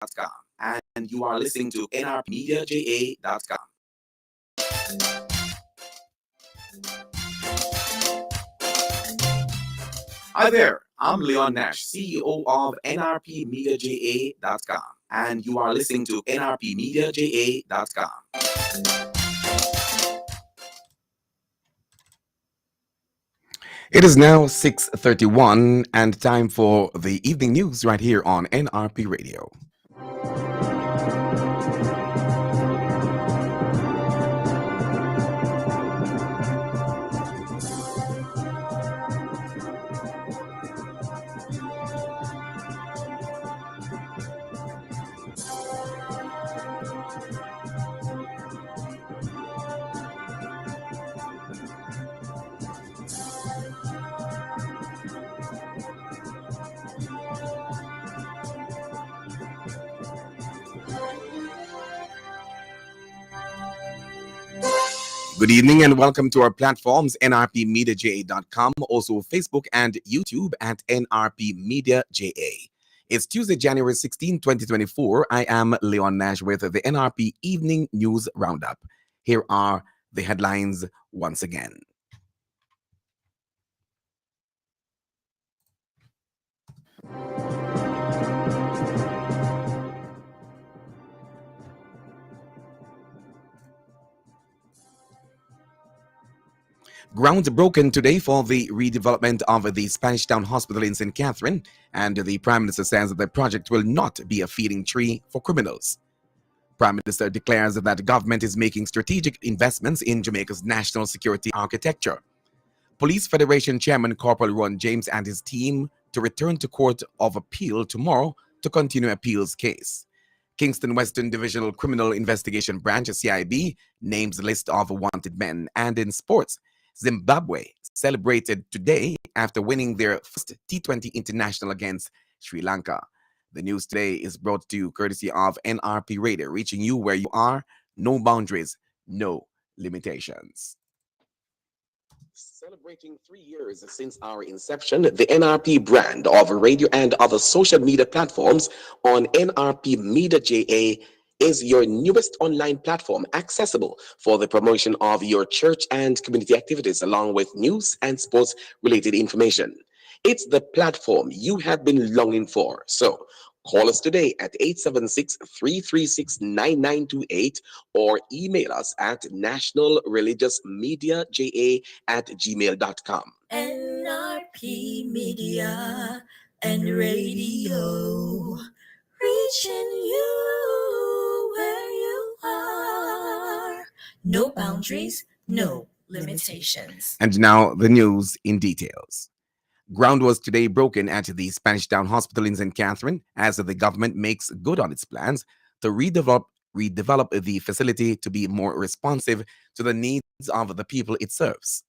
and you are listening to nrpmediaja.com. Hi there, I'm Leon Nash, CEO of nrpmediaja.com, and you are listening to nrpmediaja.com. It is now 6:31 and time for the evening news right here on NRP Radio. Good evening and welcome to our platforms, nrpmediaja.com, also Facebook and YouTube at nrpmediaja. It's Tuesday, January 16, 2024. I am Leon Nash with the NRP Evening News Roundup. Here are the headlines once again. Ground broken today for the redevelopment of the Spanish Town Hospital in St. Catherine, and the Prime Minister says that the project will not be a feeding tree for criminals. Prime Minister declares that the government is making strategic investments in Jamaica's national security architecture. Police Federation Chairman Corporal Ron James and his team to return to Court of Appeal tomorrow to continue appeals case. Kingston Western Divisional Criminal Investigation Branch, CIB, names the list of wanted men. And in sports, Zimbabwe celebrated today after winning their first T20 international against Sri Lanka. The news today is brought to you courtesy of NRP Radio, reaching you where you are, no boundaries, no limitations. Celebrating 3 years since our inception, the NRP brand of radio and other social media platforms on NRP Media JA is your newest online platform accessible for the promotion of your church and community activities along with news and sports related information. It's the platform you have been longing for. So call us today at 876-336-9928 or email us at nationalreligiousmediaja@gmail.com. NRP Media and Radio, reaching you where you are. No boundaries, no limitations. And now the news in details. Ground was today broken at the Spanish Town Hospital in St. Catherine as the government makes good on its plans to redevelop the facility to be more responsive to the needs of the people it serves.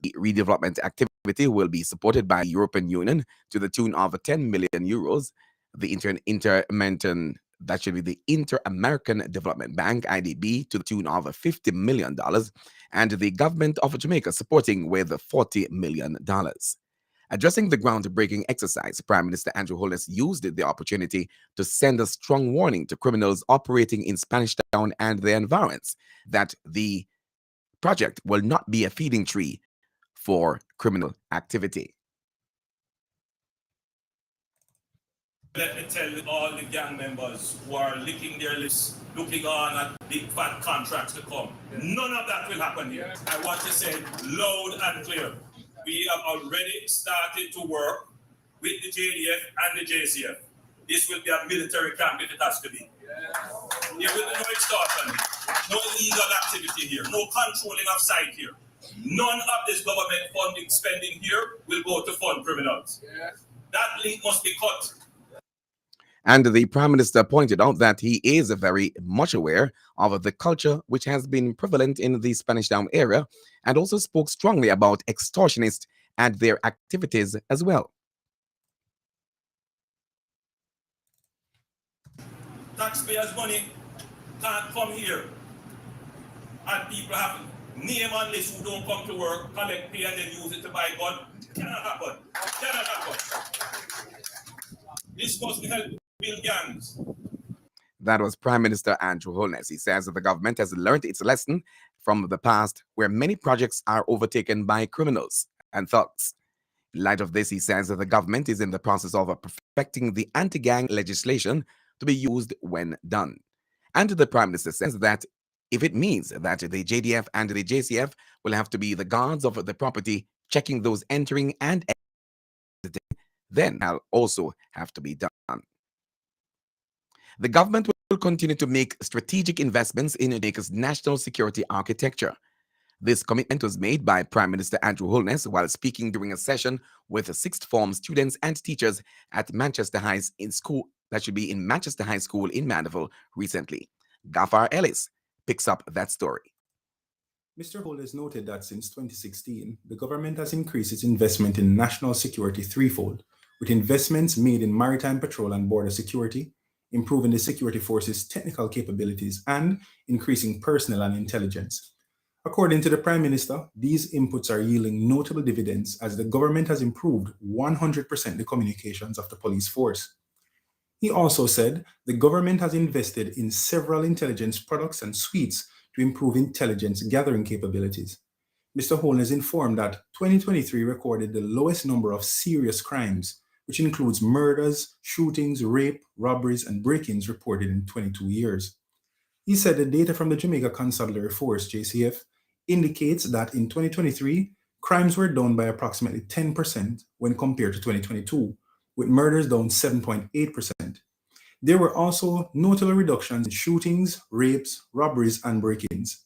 The redevelopment activity will be supported by the European Union to the tune of 10 million euros. The Inter-American Development Bank, IDB, to the tune of $50 million, and the government of Jamaica supporting with $40 million. Addressing the groundbreaking exercise, Prime Minister Andrew Holness used the opportunity to send a strong warning to criminals operating in Spanish Town and their environs that the project will not be a feeding tree for criminal activity. Let me tell all the gang members who are licking their lips, looking on at big fat contracts to come. None of that will happen here. I want to say loud and clear. We have already started to work with the JDF and the JCF. This will be a military camp if it has to be. There will be no extortion, no illegal activity here, no controlling of site here. None of this government funding spending here will go to fund criminals. That link must be cut. And the Prime Minister pointed out that he is very much aware of the culture which has been prevalent in the Spanish Town area, and also spoke strongly about extortionists and their activities as well. Taxpayers' money can't come here, and people have name on list who don't come to work, collect pay, and then use it to buy gun. Cannot happen. Cannot happen. This must help build gangs. That was Prime Minister Andrew Holness. He says that the government has learned its lesson from the past, where many projects are overtaken by criminals and thugs. In light of this, he says that the government is in the process of perfecting the anti gang legislation to be used when done. And the Prime Minister says that if it means that the JDF and the JCF will have to be the guards of the property, checking those entering and exiting, then that'll also have to be done. The government will continue to make strategic investments in Jamaica's national security architecture. This commitment was made by Prime Minister Andrew Holness while speaking during a session with sixth form students and teachers at Manchester High in school that should be in Manchester High School in Mandeville recently. Gafar Ellis picks up that story. Mr. Holness noted that since 2016, the government has increased its investment in national security threefold, with investments made in maritime patrol and border security, improving the security forces' technical capabilities, and increasing personnel and intelligence. According to the Prime Minister, these inputs are yielding notable dividends as the government has improved 100% the communications of the police force. He also said the government has invested in several intelligence products and suites to improve intelligence gathering capabilities. Mr. Holness informed that 2023 recorded the lowest number of serious crimes, which includes murders, shootings, rape, robberies, and break-ins reported in 22 years. He said the data from the Jamaica Constabulary Force, JCF, indicates that in 2023, crimes were down by approximately 10% when compared to 2022, with murders down 7.8%. There were also notable reductions in shootings, rapes, robberies, and break-ins.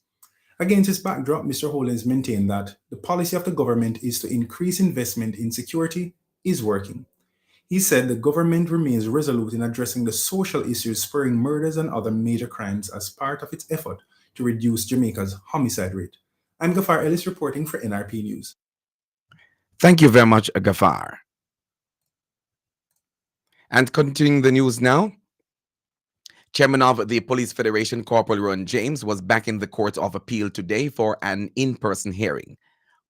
Against this backdrop, Mr. Holness maintained that the policy of the government is to increase investment in security is working. He said the government remains resolute in addressing the social issues spurring murders and other major crimes as part of its effort to reduce Jamaica's homicide rate. I'm Gafar Ellis reporting for NRP News. Thank you very much, Gafar. And continuing the news now, Chairman of the Police Federation, Corporal Ron James, was back in the Court of Appeal today for an in-person hearing.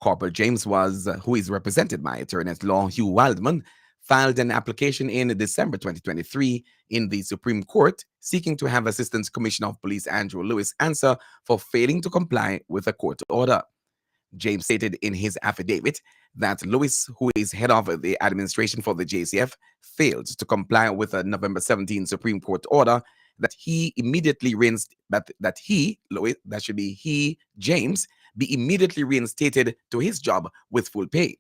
Corporal James who is represented by Attorney at Law Hugh Wildman, filed an application in December 2023 in the Supreme Court seeking to have Assistant Commissioner of Police Andrew Lewis answer for failing to comply with a court order. James stated in his affidavit that Lewis, who is head of the administration for the JCF, failed to comply with a November 17 Supreme Court order that he immediately James, be immediately reinstated to his job with full pay.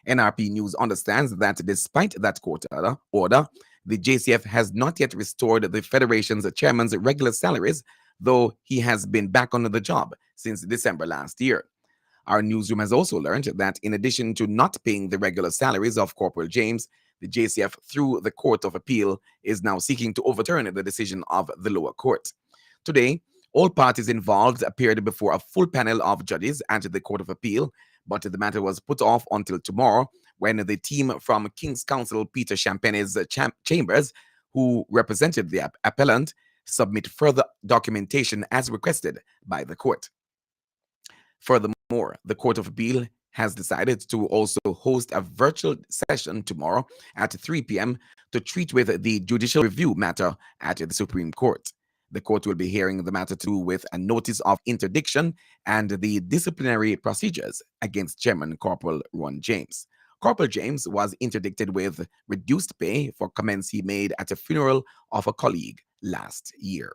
NRP News understands that despite that court order, the JCF has not yet restored the Federation's chairman's regular salaries, though he has been back on the job since December last year. Our newsroom has also learned that in addition to not paying the regular salaries of Corporal James, the JCF, through the Court of Appeal, is now seeking to overturn the decision of the lower court. Today, all parties involved appeared before a full panel of judges at the Court of Appeal, but the matter was put off until tomorrow when the team from King's Counsel Peter Champagne's chambers, who represented the appellant, submit further documentation as requested by the court. Furthermore, the Court of Appeal has decided to also host a virtual session tomorrow at 3 p.m. to treat with the judicial review matter at the Supreme Court. The court will be hearing the matter to do with a notice of interdiction and the disciplinary procedures against Chairman Corporal Ron James. Corporal James was interdicted with reduced pay for comments he made at a funeral of a colleague last year.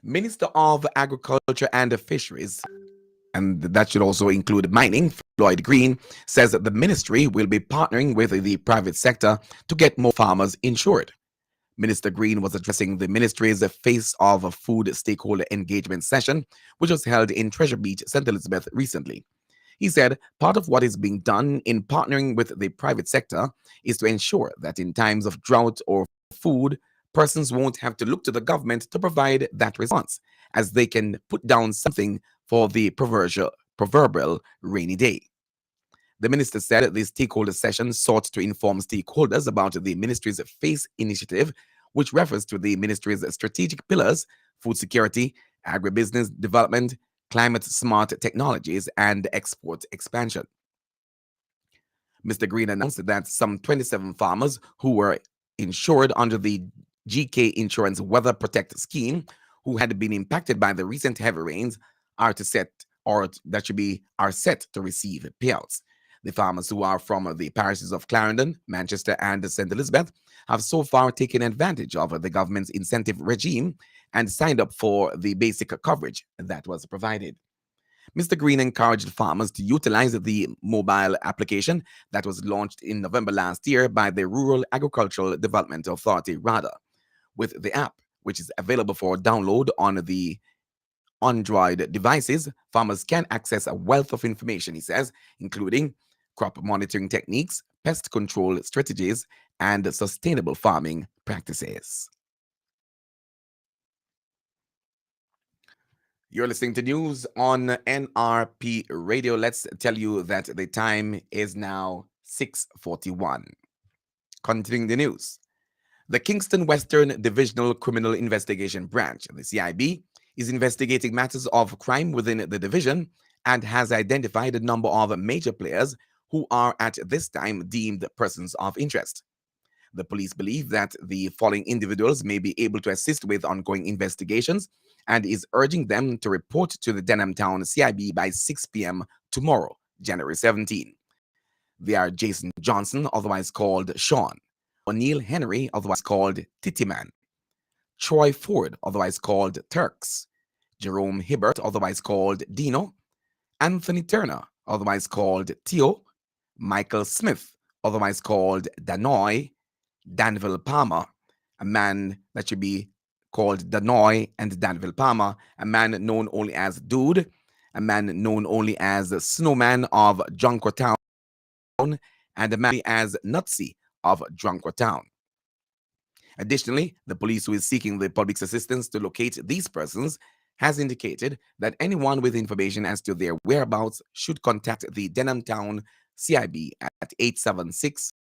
Minister of Agriculture and Fisheries, and that should also include mining, Floyd Green, says that the ministry will be partnering with the private sector to get more farmers insured. Minister Green was addressing the ministry's Face of Food stakeholder engagement session, which was held in Treasure Beach, St. Elizabeth recently. He said part of what is being done in partnering with the private sector is to ensure that in times of drought or food, persons won't have to look to the government to provide that response, as they can put down something for the proverbial rainy day. The minister said the stakeholder session sought to inform stakeholders about the ministry's FACE initiative, which refers to the ministry's strategic pillars: food security, agribusiness development, climate-smart technologies, and export expansion. Mr. Green announced that some 27 farmers who were insured under the GK Insurance Weather Protect Scheme, who had been impacted by the recent heavy rains, are to set or that should be are set to receive payouts. The farmers who are from the parishes of Clarendon, Manchester, and St. Elizabeth have so far taken advantage of the government's incentive regime and signed up for the basic coverage that was provided. Mr. Green encouraged farmers to utilize the mobile application that was launched in November last year by the Rural Agricultural Development Authority, RADA. With the app, which is available for download on the Android devices, farmers can access a wealth of information, he says, including crop monitoring techniques, pest control strategies, and sustainable farming practices. You're listening to news on NRP Radio. Let's tell you that the time is now 6:41. Continuing the news. The Kingston Western Divisional Criminal Investigation Branch, the CIB, is investigating matters of crime within the division and has identified a number of major players who are at this time deemed persons of interest. The police believe that the following individuals may be able to assist with ongoing investigations and is urging them to report to the Denham Town CIB by 6 p.m. tomorrow, January 17. They are Jason Johnson, otherwise called Sean, O'Neill Henry, otherwise called Tittyman, Troy Ford, otherwise called Turks, Jerome Hibbert, otherwise called Dino, Anthony Turner, otherwise called Theo, Michael Smith, otherwise called Danoy, Danville Palmer, a man that should be called Danoy and Danville Palmer, a man known only as Dude, a man known only as Snowman of Jonquil Town, and a man as Nutsy of Jonquil Town. Additionally, the police who is seeking the public's assistance to locate these persons has indicated that anyone with information as to their whereabouts should contact the Denham Town CIB at 876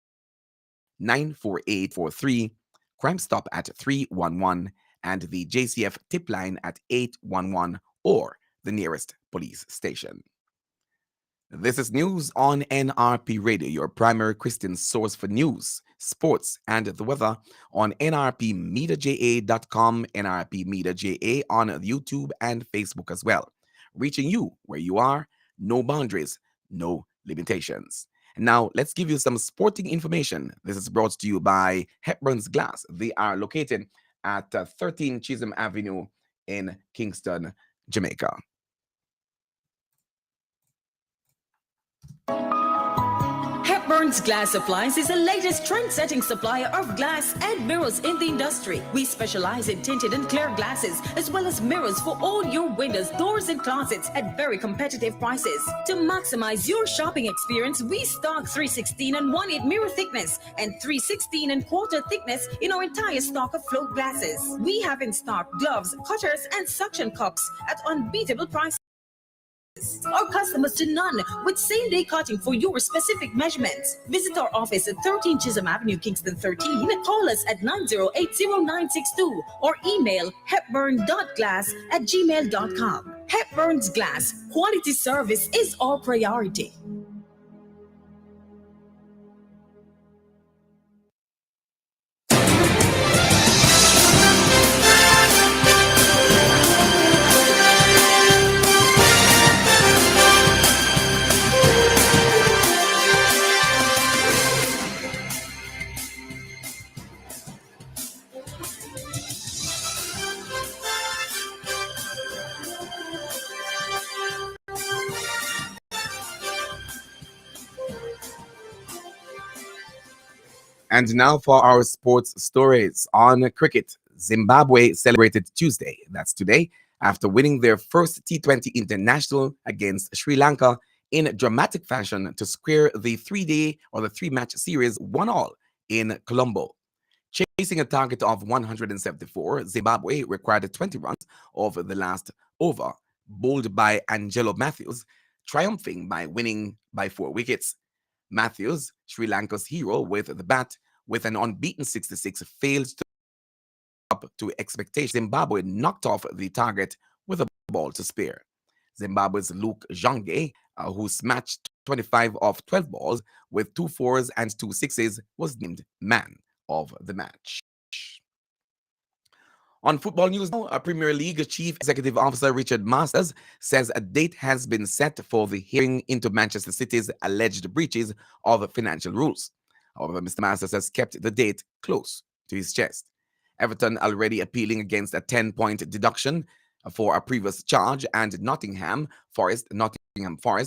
94843, Crime Stop at 311, and the JCF tip line at 811 or the nearest police station. This is news on NRP Radio, your primary Christian source for news, sports, and the weather on nrpmediaja.com, nrpmediaja on YouTube and Facebook as well. Reaching you where you are, no boundaries, no limitations. And now let's give you some sporting information. This is brought to you by Hepburn's Glass. They are located at 13 Chisholm Avenue in Kingston, Jamaica. Hepburn's Glass Supplies is the latest trend-setting supplier of glass and mirrors in the industry. We specialize in tinted and clear glasses, as well as mirrors for all your windows, doors, and closets at very competitive prices. To maximize your shopping experience, we stock 316 and 1/8 mirror thickness and 316 and quarter thickness in our entire stock of float glasses. We have in stock gloves, cutters, and suction cups at unbeatable prices. Our customers to none with same-day cutting for your specific measurements. Visit our office at 13 Chisholm Avenue, Kingston 13. Call us at 9080962 or email hepburn.glass@gmail.com. Hepburn's Glass. Quality service is our priority. And now for our sports stories on cricket. Zimbabwe celebrated Tuesday, that's today, after winning their first T20 international against Sri Lanka in dramatic fashion to square the three-match series 1-1 in Colombo. Chasing a target of 174, Zimbabwe required 20 runs over the last over, bowled by Angelo Matthews, triumphing by winning by 4 wickets. Matthews, Sri Lanka's hero with the bat, with an unbeaten 66, failed to up to expectations. Zimbabwe knocked off the target with a ball to spare. Zimbabwe's Luke Jange, who smashed 25 of 12 balls with 2 4s and 2 6s, was named man of the match. On football news now, a Premier League Chief Executive Officer Richard Masters says a date has been set for the hearing into Manchester City's alleged breaches of financial rules. However, Mr. Masters has kept the date close to his chest. Everton already appealing against a 10-point deduction for a previous charge, and Nottingham Forest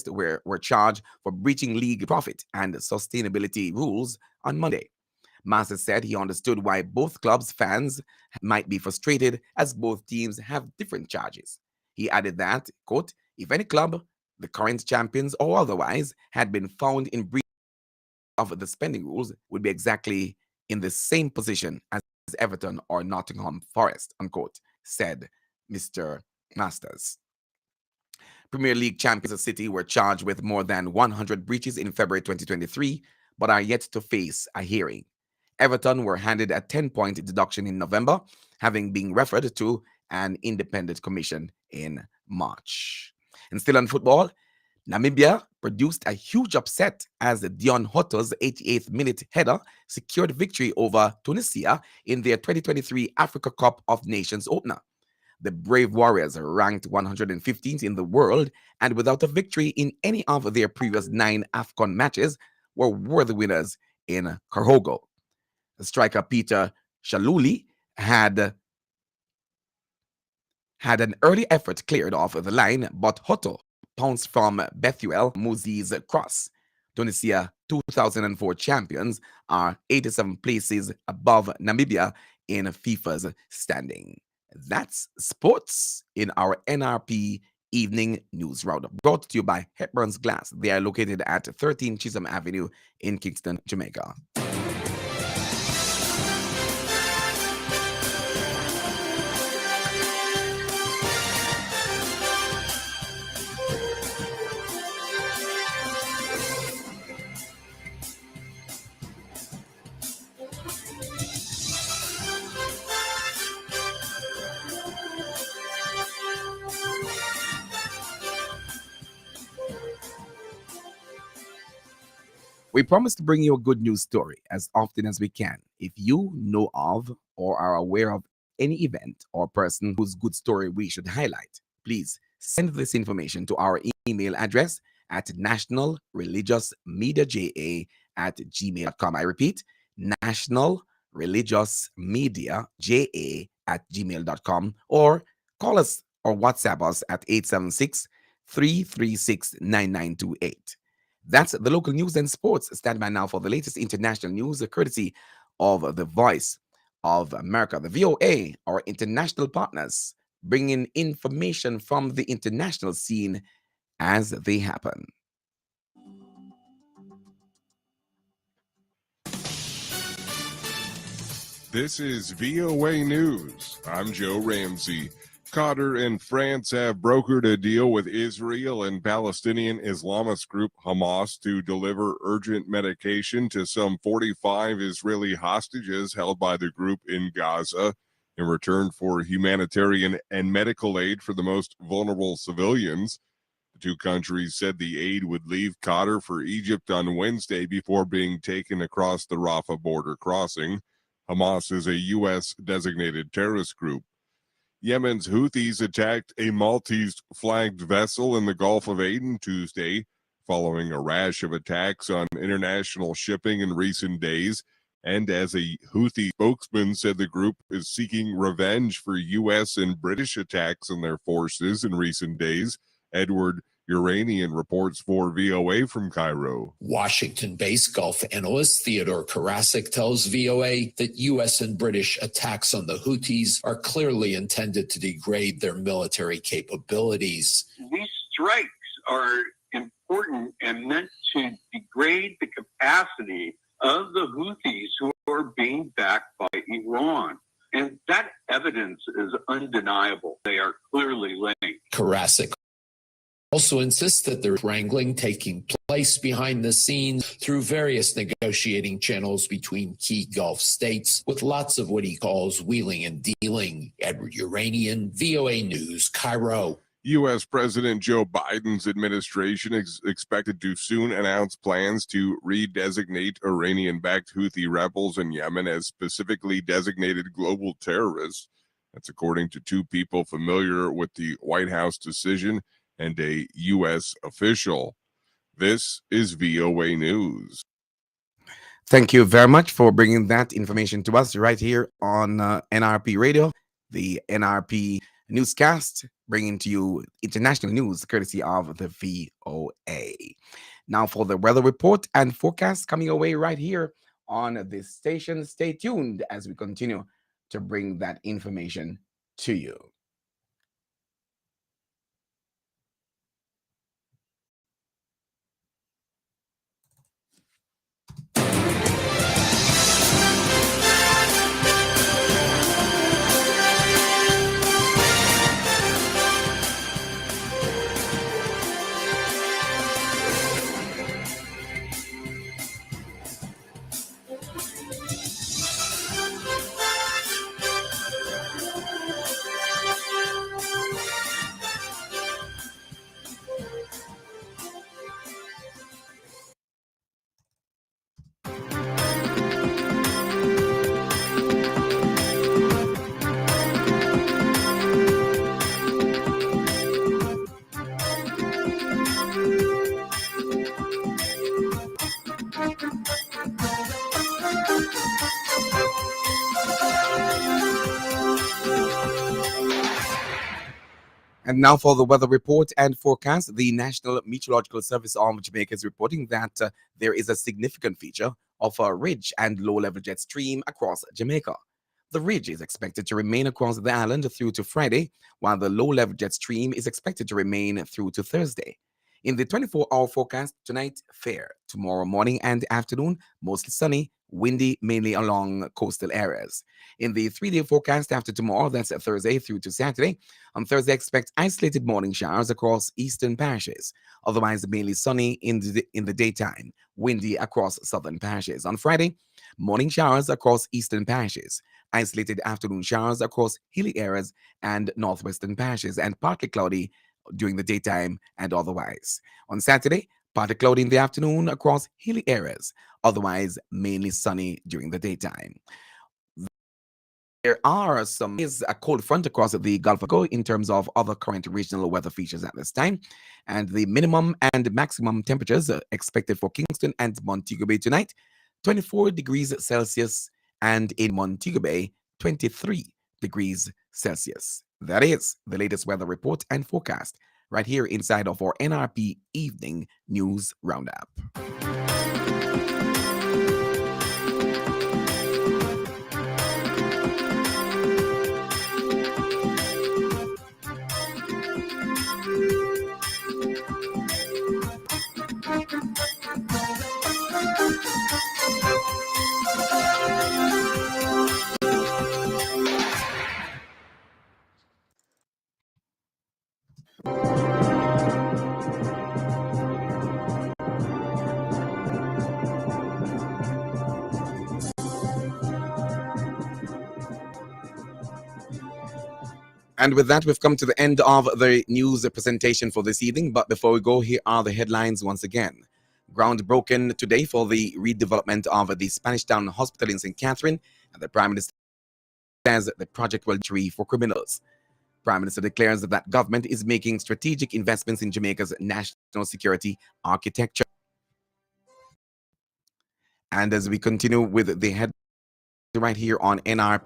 were charged for breaching league profit and sustainability rules on Monday. Masters said he understood why both clubs' fans might be frustrated as both teams have different charges. He added that, quote, if any club, the current champions or otherwise, had been found in breach of the spending rules, would be exactly in the same position as Everton or Nottingham Forest, unquote, said Mr. Masters. Premier League champions City were charged with more than 100 breaches in February 2023, but are yet to face a hearing. Everton were handed a 10-point deduction in November, having been referred to an independent commission in March. And still on football, Namibia produced a huge upset as Dion Hotto's 88th minute header secured victory over Tunisia in their 2023 Africa Cup of Nations opener. The Brave Warriors ranked 115th in the world and without a victory in any of their previous 9 AFCON matches were worthy winners in Kahogo. Striker Peter Shaluli had an early effort cleared off the line, but Hotto pounced from Bethuel Muzi's cross. Tunisia 2004 champions are 87 places above Namibia in FIFA's standing. That's sports in our NRP Evening News Roundup, brought to you by Hepburn's Glass. They are located at 13 Chisholm Avenue in Kingston, Jamaica. We promise to bring you a good news story as often as we can. If you know of or are aware of any event or person whose good story we should highlight, please send this information to our email address at nationalreligiousmediaja@gmail.com. I repeat, nationalreligiousmediaja@gmail.com, or call us or WhatsApp us at 876-336-9928. That's the local news and sports. Stand by now for the latest international news, courtesy of the Voice of America, the VOA, our international partners, bringing information from the international scene as they happen. This is VOA News. I'm Joe Ramsey. Qatar and France have brokered a deal with Israel and Palestinian Islamist group Hamas to deliver urgent medication to some 45 Israeli hostages held by the group in Gaza in return for humanitarian and medical aid for the most vulnerable civilians. The two countries said the aid would leave Qatar for Egypt on Wednesday before being taken across the Rafah border crossing. Hamas is a U.S. designated terrorist group. Yemen's Houthis attacked a Maltese-flagged vessel in the Gulf of Aden Tuesday, following a rash of attacks on international shipping in recent days. And as a Houthi spokesman said, the group is seeking revenge for U.S. and British attacks on their forces in recent days. Edward Uranian reports for VOA from Cairo. Washington-based Gulf analyst Theodore Karasik tells VOA that U.S. and British attacks on the Houthis are clearly intended to degrade their military capabilities. These strikes are important and meant to degrade the capacity of the Houthis who are being backed by Iran. And that evidence is undeniable. They are clearly linked. Karasik also insists that there's wrangling taking place behind the scenes through various negotiating channels between key Gulf states, with lots of what he calls wheeling and dealing. Edward Uranian, VOA News, Cairo. U.S. President Joe Biden's administration is expected to soon announce plans to redesignate Iranian-backed Houthi rebels in Yemen as specifically designated global terrorists. That's according to two people familiar with the White House decision and a U.S. official. This is VOA News. Thank you very much for bringing that information to us right here on NRP Radio, the NRP newscast, bringing to you international news courtesy of the VOA. Now, for the weather report and forecast coming away right here on this station, stay tuned as we continue to bring that information to you. And now for the weather report and forecast. The National Meteorological Service of Jamaica is reporting that there is a significant feature of a ridge and low-level jet stream across Jamaica. The ridge is expected to remain across the island through to Friday, while the low-level jet stream is expected to remain through to Thursday. In the 24-hour forecast, tonight, fair. Tomorrow morning and afternoon, mostly sunny, windy, mainly along coastal areas. In the 3-day forecast after tomorrow, that's Thursday through to Saturday, on Thursday, expect isolated morning showers across eastern parishes. Otherwise, mainly sunny in the daytime, windy across southern parishes. On Friday, morning showers across eastern parishes, isolated afternoon showers across hilly areas and northwestern parishes, and partly cloudy during the daytime and otherwise. On Saturday, partly cloudy in the afternoon across hilly areas, otherwise mainly sunny during the daytime. There is a cold front across the Gulf of Mexico in terms of other current regional weather features at this time, and the minimum and maximum temperatures are expected for Kingston and Montego Bay tonight, 24 degrees Celsius, and in Montego Bay, 23 degrees Celsius. That is the latest weather report and forecast right here inside of our NRP Evening News Roundup. And with that, we've come to the end of the news presentation for this evening. But before we go, here are the headlines once again. Ground broken today for the redevelopment of the Spanish Town Hospital in St. Catherine, and the Prime Minister says the project will be free for criminals. Prime Minister declares that government is making strategic investments in Jamaica's national security architecture. And as we continue with the head right here on NRP,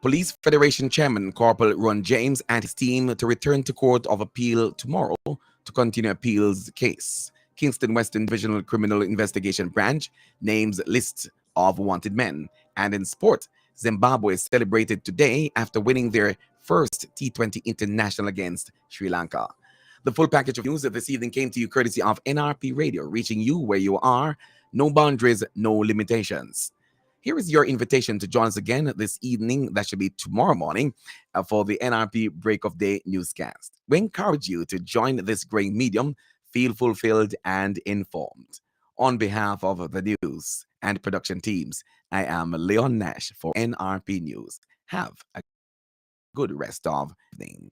Police Federation Chairman Corporal Ron James and his team to return to Court of Appeal tomorrow to continue appeals case. Kingston Western Divisional Criminal Investigation Branch names list of wanted men. And in sport, Zimbabwe celebrated today after winning their first T20 international against Sri Lanka. The full package of news this evening came to you courtesy of NRP Radio, reaching you where you are. No boundaries, no limitations. Here is your invitation to join us again this evening. That should be tomorrow morning for the NRP Break of Day newscast. We encourage you to join this growing medium, feel fulfilled and informed. On behalf of the news and production teams, I am Leon Nash for NRP News. Have a good rest of the evening.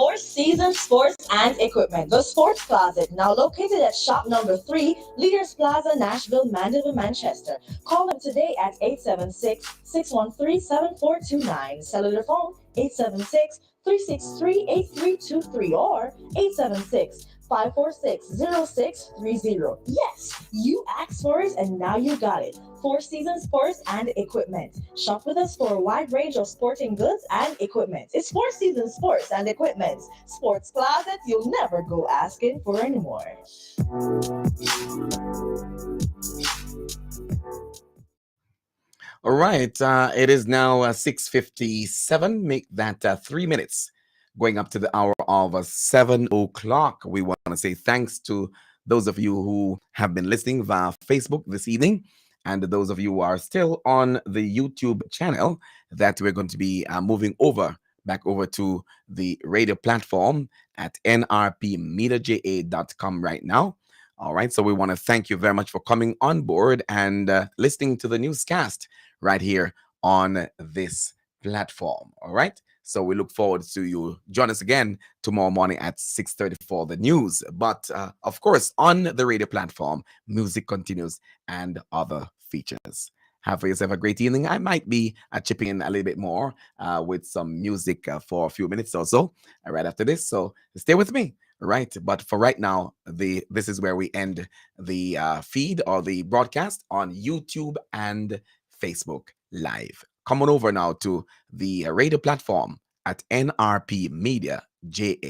Four Seasons Sports and Equipment, the Sports Closet, now located at shop number 3, Leaders Plaza, Nashville, Mandeville, Manchester. Call them today at 876-613-7429. Cellular phone 876-363-8323 or 876-546-0630. Yes, you asked for it and now you got it. Four Seasons Sports and Equipment. Shop with us for a wide range of sporting goods and equipment. It's Four Seasons Sports and Equipment. Sports Closet, you'll never go asking for anymore. All right, it is now 6:57. Make that 3 minutes going up to the hour of 7 o'clock. We want to say thanks to those of you who have been listening via Facebook this evening, and those of you who are still on the YouTube channel, that we're going to be moving back over to the radio platform at nrpmediaja.com right now. All right, so we want to thank you very much for coming on board and listening to the newscast right here on this platform. All right, so we look forward to you join us again tomorrow morning at 6:30 for the news. But of course, on the radio platform, music continues and other features. Have for yourself a great evening. I might be chipping in a little bit more with some music for a few minutes or so right after this. So stay with me. Right, but for right now, this is where we end the feed or the broadcast on YouTube and Facebook Live. Come on over now to the radio platform at NRP Media JA.